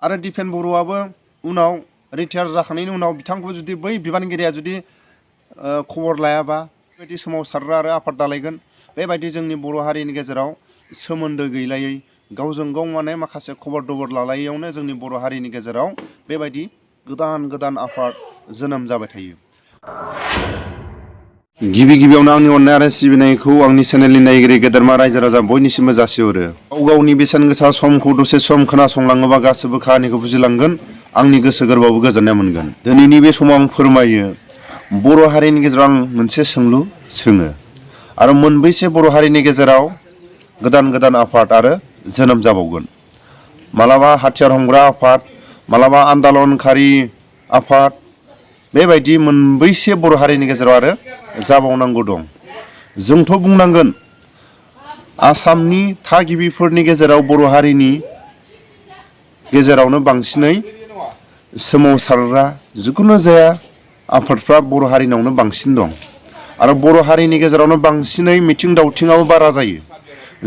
आरो दिपेन बर'आबो उनाव रिटायार जाखांनायनि उनाव बिथांखौ जुदि बै बिबानगिरिया जुदि खबर लायाबा बेबायदि सोमावसारग्रा आरो आफाद दालायगोन। बेबायदि जोंनि बर' हारिनि गेजेराव सोमोन्दो गैलायै गावजों गाव माने माखासे खबर दबर लालायैयावनो जोंनि बर' हारिनि गेजेराव बेबायदि गोदान गोदान आफाद जोनोम जाबाय थायो। गिबि गिबियावनो आंनि अननाय आरो सिबिनायखौ आंनि चेनेलनि नायगिरि गेदेरमा रायजो राजा बयनिसिमबो जासिहरो। गाव गावनि बेसेन गोसा समखौ दसे सम खोनासंलाङोबा गासैबो खाहानिखौ बुजिलांगोन, आंनि गोसो गोरबोआवबो गोजोननाय मोनगोन। दिनैनि बे समाव आं फोरमायो बर' हारिनि गेजेराव आं मोनसे सोंलु सोङो आरो मोनबैसे बर' हारिनि गेजेराव गोदान गोदान आफाद आरो जोनोम जाबावगोन। मालाबा हाथियार हमग्रा आफाद, मालाबा आन्दलनकारि आफाद, बेबायदि मोनबैसे बर' हारिनि गेजेराव आरो जाबावनांगौ दं। जोंथ' बुंनांगोन आसामनि थागिबिफोरनि गेजेराव बर' हारिनि गेजेरावनो बांसिनै सोमावसारग्रा जिखुनु जाया आफादफ्रा बर' हारिनावनो बांसिन दं आरो बर' हारिनि गेजेरावनो बांसिनै मिथिं दावथिङाबो बारा जायो।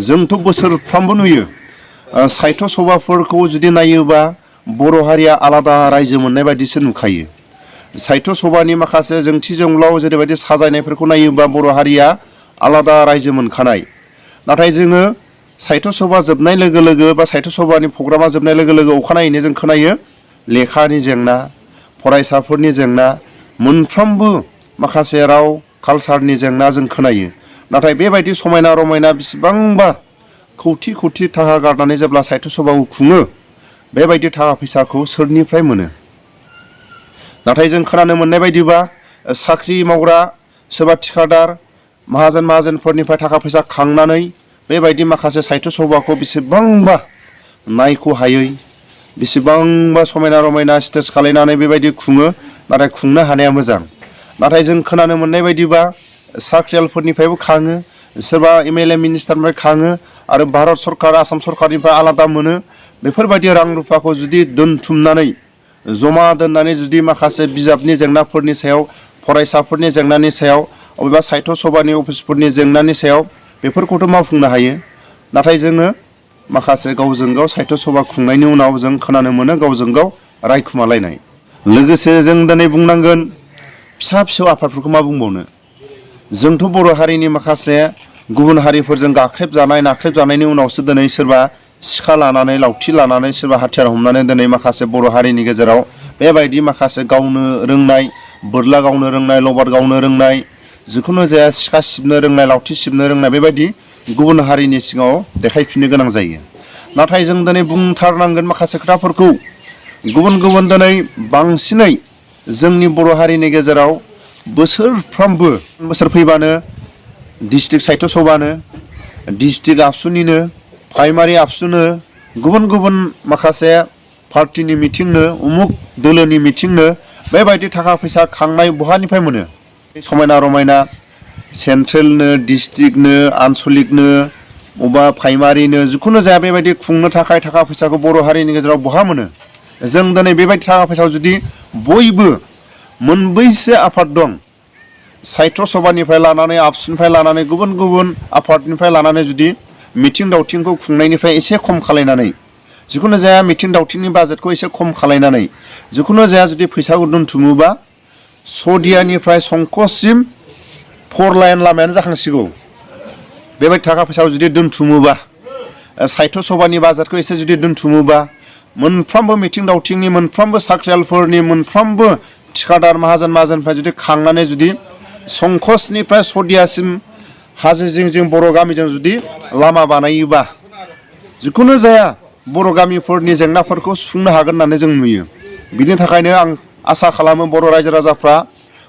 जोंथ' बोसोरफ्रामबो नुयो साहित्य सभाफोरखौ जुदि नायोबा बर' हारिया आलादा रायजो मोननाय बायदिसो नुखायो। साहित्य सभानि माखासे जोंथि जोंब्लाव जेरैबायदि साजायनायफोरखौ नायोबा बर' हारिया आलादा रायजो मोनखानाय। नाथाय जोङो साहित्य सभा जोबनाय लोगो लोगो बा साहित्य सभानि प्रग्रामा जोबनाय लोगो लोगो अखानायैनो जों खोनायो लेखानि जेंना, फरायसाफोरनि जेंना, मोनफ्रोमबो माखासे राव कालसारनि जेंना जों खोनायो। नाथाय बेबायदि समायना रमायना बेसेबांबा खौथि खौथि थाखा गारनानै जेब्ला साहित्य सभाखौ खुङो, बेबायदि थाखा फैसाखौ सोरनिफ्राय मोनो? नाथाय जों खोनानो मोननाय बायदिबा साख्रि मावग्रा सोरबा थिखादार माहाजोनफोरनिफ्राय थाखा फैसा खांनानै बेबायदि माखासे साहित्य सभाखौ बेसेबांबा नायख'हायै बेसेबांबा समायना रमायना स्टेज खालायनानै बेबायदि खुङो। नाथाय खुंनो हानाया मोजां। नाथाय जों खोनानो मोननाय बायदिबा साख्रियालफोरनिफ्रायबो खाङो, सोरबा एमएलए मिनिस्टारनिफ्राय खाङो आरो भारत सरकार आसाम सरकारनिफ्राय आलादा मोनो। बेफोरबायदि रां रुफाखौ जुदि दोनथुमनानै जमा दोननानै जुदि माखासे बिजाबनि जेंनाफोरनि सायाव, फरायसाफोरनि जेंनानि सायाव, अबेबा साहित्य सभानि अफिसफोरनि जेंनानि सायाव बेफोरखौथ' मावफुंनो हायो। नाथाय जोङो माखासे गावजों गाव साहित्य सभा खुंनायनि उनाव जों खोनानो मोनो गावजों गाव रायखुमालायनाय। लोगोसे जों दिनै बुंनांगोन फिसा फिसौ आफादफोरखौ मा बुंबावनो। जोंथ' बर' हारिनि माखासे गुबुन हारिफोरजों गाख्रेबजानाय नाख्रेबजानायनि उनावसो दिनै सोरबा सिखा लानानै लावथि लानानै सोरबा हाथियार हमनानै दिनै माखासे बर' हारिनि गेजेराव बेबायदि माखासे गावनो रोंनाय, बोरला गावनो रोंनाय, लबार गावनो रोंनाय, जिखुनु जाया सिखा सिबनो रोंनाय, लावथि सिबनो रोंनाय बेबायदि गुबुन हारिनि सिगाङाव देखायफिननो गोनां जायो। नाथाय जों दिनै बुंथारनांगोन माखासे खोथाफोरखौ। गुबुन गुबुन दिनै बांसिनै जोंनि बर' हारिनि गेजेराव बोसोरफ्रोमबो बोसोर फैबानो डिस्ट्रिक्ट साहित्य सभानो, डिस्ट्रिक्ट आबसुनिनो, प्राइमारि आबसुनो, गुबुन गुबुन माखासे पार्टिनि मिथिंनो, उमुक दोलोनि मिथिंनो बेबायदि थाखा फैसा खांनाय बहानिफ्राय मोनो? समायना रमायना सेन्ट्रेलनो, डिस्ट्रिक्टनो, आनसलिकनो, अबा प्राइमारिनो जिखुनु जाया बेबायदि खुंनो थाखाय थाखा फैसाखौ बर' हारिनि गेजेराव बहा मोनो? जों दिनै बेबायदि थाखा फैसाखौ जुदि बयबो मोनबैसे आफाद दं साहित्य सभानिफ्राय लानानै आबसुनिफ्राय लानानै गुबुन गुबुन आफादनिफ्राय लानानै जुदि मिथिं दावथिंखौ खुंनायनिफ्राय एसे खम खालायनानै, जिखुनु जाया मिथिं दावथिंनि बाजेटखौ एसे खम खालायनानै, जिखुनु जाया जुदि फैसाखौ दोनथुमोबा सदियानिफ्राय संकससिम 4 लाइन लामायानो जाखांसिगौ। बेबायदि थाखा फैसाखौ जुदि दोनथुमोबा, साहित्य सभानि बाजेटखौ एसे जुदि दोनथुमोबा, मोनफ्रोमबो मिथिं दावथिंनि, मोनफ्रोमबो साख्रियालफोरनि, मोनफ्रोमबो थिखादार माहाजोननिफ्राय जुदि खांनानै जुदि संकसनिफ्राय सदियासिम हाजो जिं जिं बर' गामिजों जुदि लामा बानायोबा, जिखुनु जाया बर' गामिफोरनि जेंनाफोरखौ सुफुंनो हागोन होननानै जों नुयो। बिनि थाखायनो आं आसा खालामो बर' रायजो राजाफ्रा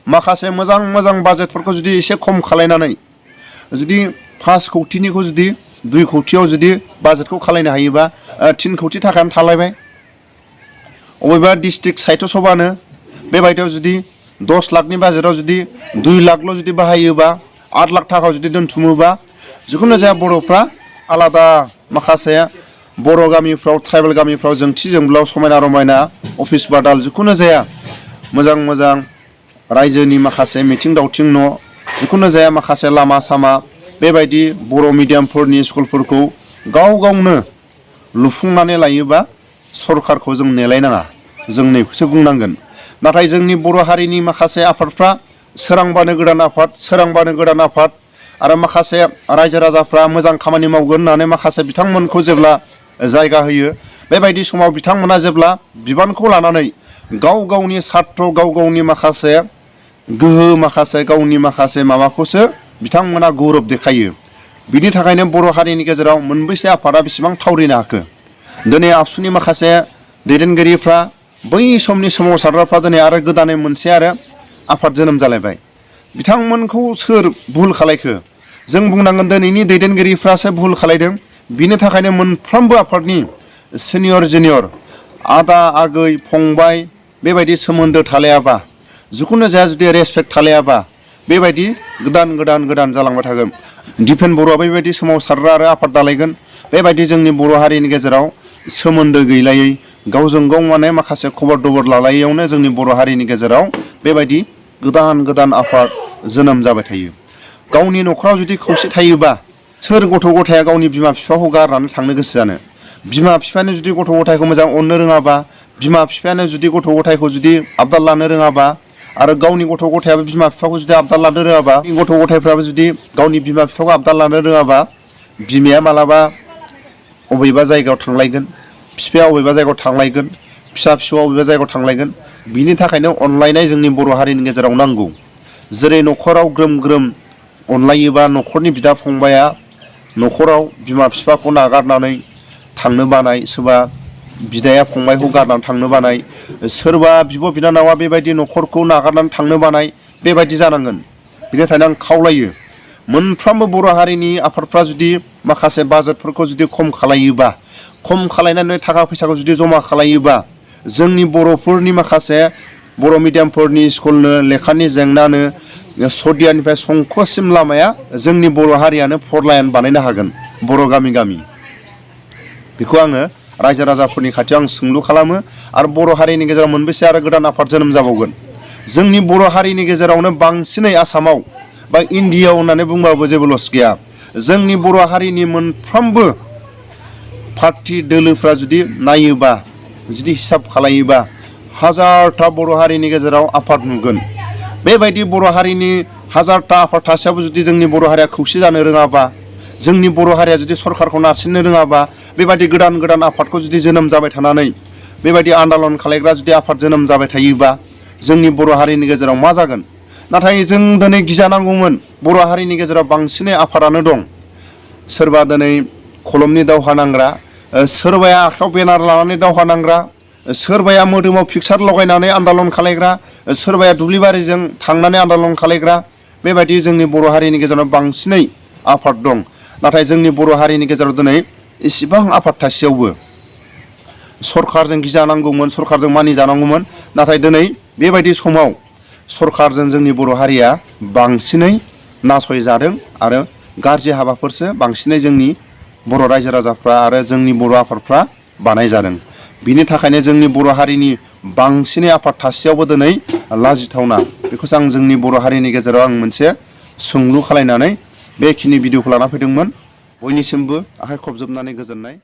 माखासे मोजां मोजां बाजेटफोरखौ जुदि एसे खम खालायनानै, जुदि 5 कौटिनिखौ जुदि 2 कौटियाव जुदि बाजेटखौ खालायनो हायोबा 3 कौटि थाखायानो थालायबाय। अबेबा डिस्ट्रिक्ट साहित्य सभानो बेबायदियाव जुदि 10 लाखनि बाजेटाव जुदि 2 लाखल' जुदि बाहायोबा, 8 लाख थाखा जुदि दोनथुमोबा, जिखुनु जाया बर'फ्रा आलादा माखासे बर' गामिफ्राव, ट्राइबेल गामिफ्राव जोंथि जोंब्लाव समायना रमायना अफिस बादाल जिखुनु जाया मोजां मोजां रायजोनि माखासे मिथिं दावथिं न', जिखुनु जाया माखासे लामा सामा बेबायदि बर' मिडियामफोरनि स्कुलफोरखौ गाव गावनो लुफुंनानै लायोबा सरकारखौ जों नेलायनाङा जों नैखौसो बुंनांगोन। नाथाय जोंनि बर' हारिनि माखासे आफादफ्रा सोरांबानो गोदान आफाद सोरांबानो गोदान आफाद आरो माखासे रायजो राजाफ्रा मोजां खामानि मावगोन होननानै माखासे बिथांमोनखौ जेब्ला जायगा होयो बेबायदि समाव बिथांमोना जेब्ला बिबानखौ लानानै गाव गावनि सार्थ गाव गावनि माखासे गोहो माखासे गावनि माखासे माबाखौसो बिथांमोना गौरब देखायो। बिनि थाखायनो बर' हारिनि गेजेराव मोनबेसे आफादा बेसेबां थावरिनो हाखो। दिनै आबसुनि माखासे दैदेनगिरिफ्रा बै समनि सोमावसारग्राफ्रा दिनै आरो गोदानै मोनसे आरो आफाद जोनोम जालायबाय। बिथांमोनखौ सोर भुल खालायखो? जों बुंनांगोन दिनैनि दैदेनगिरिफ्रासो भुल खालायदों। बिनि थाखायनो मोनफ्रोमबो आफादनि सिनियर जुनियर आदा आगै फंबाय बेबायदि सोमोन्दो थालायाबा जिखुनु जाया जुदि रेसपेक्ट थालायाबा बेबायदि गोदान जालांबाय थागोन। दिपेन बर'आ बेबायदि सोमावसारग्रा आरो आफाद दालायगोन। बेबायदि जोंनि बर' हारिनि गेजेराव सोमोन्दो गैलायै गावजों गाव माने माखासे खबर दबर लालायैयावनो जोंनि बर' हारिनि गेजेराव बेबायदि गोदान आफाद जोनोम जाबाय थायो। गावनि न'खराव जुदि खौसे थायोबा सोर गथ' गथाया गावनि बिमा बिफाखौ गारनानै थांनो गोसो जानो? बिमा बिफायानो जुदि गथ' गथायखौ मोजां अननो रोङाबा बिमा बिफायानो जुदि गथ' गथायखौ जुदि आबदाल लानो रोङाबा आरो गावनि गथ' गथायाबो बिमा बिफाखौ जुदि आबदाल लानो रोङाबा गथ' गथायफ्राबो जुदि गावनि बिमा बिफाखौ आबदाल लानो रोङाबा बिमाया मालाबा अबेबा जायगायाव थांलायगोन बिफाया अबेबा जायगायाव थांलायगोन फिसा फिसौआ अबेबा जायगायाव थांलायगोन। बिनि थाखायनो अनलायनाय जोंनि बर' हारिनि गेजेराव नांगौ। जेरै न'खराव ग्रोम ग्रोम अनलायोबा न'खरनि बिदा फंबाया न'खराव बिमा बिफाखौ नागारनानै थांनो बानाय सोरबा बिदाया फंबायखौ गारनानै थांनो बानाय सोरबा बिब' बिनानावा बेबायदि न'खरखौ नागारनानै थांनो बानाय बेबायदि जानांगोन। बिनि थाखायनो आं खावलायो मोनफ्रोमबो बर' हारिनि आफादफ्रा जुदि माखासे बाजेटफोरखौ जुदि खम खालायोबा खम खालायनानै थाखा फैसाखौ जुदि जमा खालायोबा जोंनि बर'फोरनि माखासे बर' मिडियामफोरनि स्कुलनो लेखानि जेंनानो सदियानिफ्राय संख'सिम लामाया जोंनि बर' हारियानो फर लाइन बानायनो हागोन बर' गामि गामि। बेखौ आङो रायजो राजाफोरनि खाथियाव आं सोंलु खालामो। आरो बर' हारिनि गेजेराव मोनबेसे आरो गोदान आफाद जोनोम जाबावगोन? जोंनि बर' हारिनि गेजेरावनो बांसिनै आसामाव बा इन्डियायाव होननानै बुंबाबो जेबो लस गैया। जोंनि बर' हारिनि मोनफ्रोमबो पार्टि दोलोफ्रा जुदि नायोबा जुदि हिसाब खालायोबा हाजारथा बर' हारिनि गेजेराव आफाद नुगोन। बेबायदि बर' हारिनि हाजारथा आफाद थासेयावबो जुदि जोंनि बर' हारिया खौसे जानो रोङाबा जोंनि बर' हारिया जुदि सरकारखौ नारसिननो रोङाबा बेबायदि गोदान आफादखौ जुदि जोनोम जाबाय थानानै बेबायदि आन्दालन खालायग्रा जुदि आफाद जोनोम जाबाय थायोबा जोंनि बर' हारिनि गेजेराव मा जागोन? नाथाय जों दिनै गिजानांगौमोन बर' हारिनि गेजेराव बांसिनै आफादानो दं। सोरबा दिनै खलमनि दावहा नांग्रा सोरबाया आखायाव बेनार लानानै दावहा नांग्रा सोरबाया मोदोमाव पिकचार लगायनानै आन्दालन खालायग्रा सोरबाया दुब्लिबारिजों थांनानै आन्दालन खालायग्रा बेबायदि जोंनि बर' हारिनि गेजेराव बांसिनै आफाद दं। नाथाय जोंनि बर' हारिनि गेजेराव दिनै इसिबां आफाद थासेयावबो सरकारजों गिजानांगौमोन सरकारजों मानिजानांगौमोन। नाथाय दिनै बेबायदि समाव सरकारजों जोंनि बर' हारिया बांसिनै नासयजादों आरो गाज्रि हाबाफोरसो बांसिनै जोंनि बर' रायजो राजाफ्रा आरो जोंनि बर' आफादफ्रा बानायजादों। बिनि थाखायनो जोंनि बर' हारिनि बांसिनै आफाद थासेयावबो दिनै लाजिथावना। बेखौसो आं जोंनि बर' हारिनि गेजेराव आं मोनसे सोंलु खालायनानै बेखिनि भिडिअखौ लाना फैदोंमोन। बयनिसिमबो आखाइ खबजोबनानै गोजोननाय